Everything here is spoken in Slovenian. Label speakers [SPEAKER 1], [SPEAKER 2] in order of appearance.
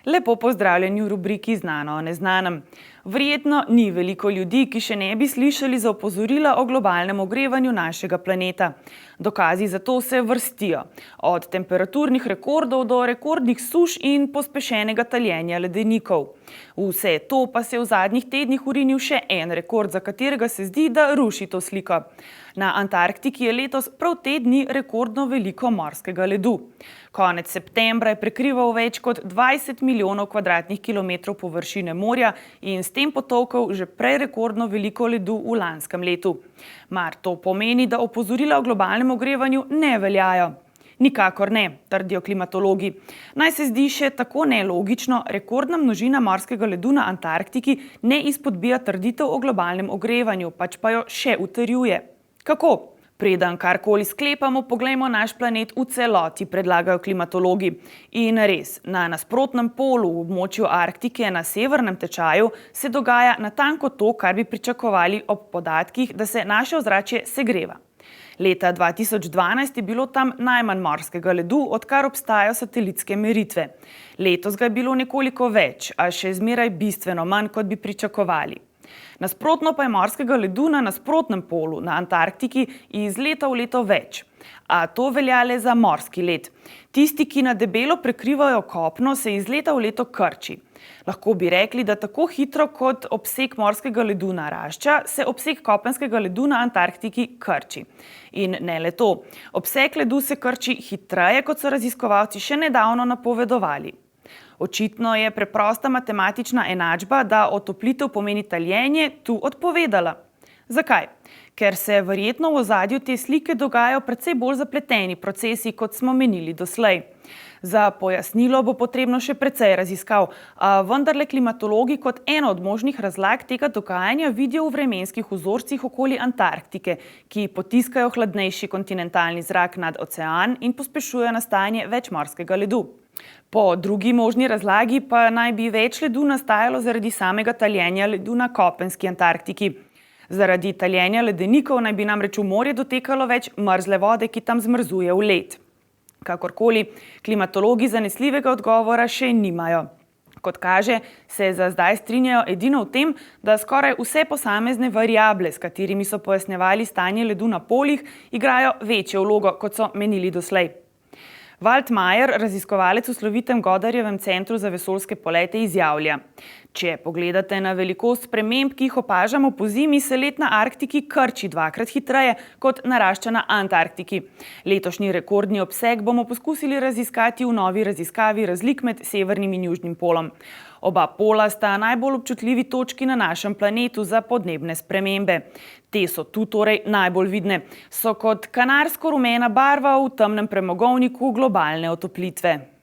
[SPEAKER 1] Lepo pozdravljeni v rubriki Znano o neznanem. Verjetno ni veliko ljudi, ki še ne bi slišali za opozorila o globalnem ogrevanju našega planeta. Dokazi za to se vrstijo. Od temperaturnih rekordov do rekordnih suš in pospešenega taljenja ledenikov. Vse to pa se je v zadnjih tednih urinil še en rekord, za katerega se zdi, da ruši to sliko. Na Antarktiki je letos prav te dni rekordno veliko morskega ledu. Konec septembra je prekrival več kot 20 milijonov kvadratnih kilometrov površine morja in s tem potolkal že prej rekordno veliko ledu v lanskem letu. Mar to pomeni, da opozorila o globalnem ogrevanju ne veljajo? Nikakor ne, trdijo klimatologi. Naj se zdi še tako nelogično, rekordna množina morskega ledu na Antarktiki ne izpodbija trditev o globalnem ogrevanju, pač pa jo še utrjuje. Kako? Preden karkoli sklepamo, poglejmo naš planet v celoti, predlagajo klimatologi. In res, na nasprotnem polu v območju Arktike na severnem tečaju se dogaja natanko to, kar bi pričakovali ob podatkih, da se naše ozračje segreva. Leta 2012 je bilo tam najmanj morskega ledu, odkar obstajajo satelitske meritve. Letos ga je bilo nekoliko več, a še zmeraj bistveno manj, kot bi pričakovali. Nasprotno pa je morskega ledu na nasprotnem polu, na Antarktiki, iz leta v leto več. A to velja le za morski led. Tisti, ki na debelo prekrivajo kopno, se iz leta v leto krči. Lahko bi rekli, da tako hitro kot obseg morskega ledu narašča, se obseg kopenskega ledu na Antarktiki krči. In ne le to, obseg ledu se krči hitreje, kot so raziskovalci še nedavno napovedovali. Očitno je preprosta matematična enačba, da otoplitev pomeni taljenje, tu odpovedala. Zakaj? Ker se verjetno v ozadju te slike dogajajo precej bolj zapleteni procesi, kot smo menili doslej. Za pojasnilo bo potrebno še precej raziskav, a vendarle klimatologi kot eno od možnih razlag tega dogajanja vidijo v vremenskih vzorcih okoli Antarktike, ki potiskajo hladnejši kontinentalni zrak nad ocean in pospešujejo nastajanje več morskega ledu. Po drugi možni razlagi pa naj bi več ledu nastajalo zaradi samega taljenja ledu na kopenski Antarktiki. Zaradi taljenja ledenikov naj bi namreč v morje dotekalo več mrzle vode, ki tam zmrzuje v led. Kakorkoli, klimatologi zanesljivega odgovora še nimajo. Kot kaže, se za zdaj strinjajo edino v tem, da skoraj vse posamezne variable, s katerimi so pojasnjevali stanje ledu na polih, igrajo večjo vlogo, kot so menili doslej. Walt Mayer, raziskovalec v slovitem Goddardjevem centru za vesoljske polete, izjavlja: Če pogledate na velikost sprememb, ki jih opažamo pozimi, se led na Arktiki krči dvakrat hitreje, kot narašča na Antarktiki. Letošnji rekordni obseg bomo poskusili raziskati v novi raziskavi razlik med severnim in južnim polom. Oba pola sta najbolj občutljivi točki na našem planetu za podnebne spremembe. Te so tu torej najbolj vidne. So kot kanarsko-rumena barva v temnem premogovniku globalne otoplitve.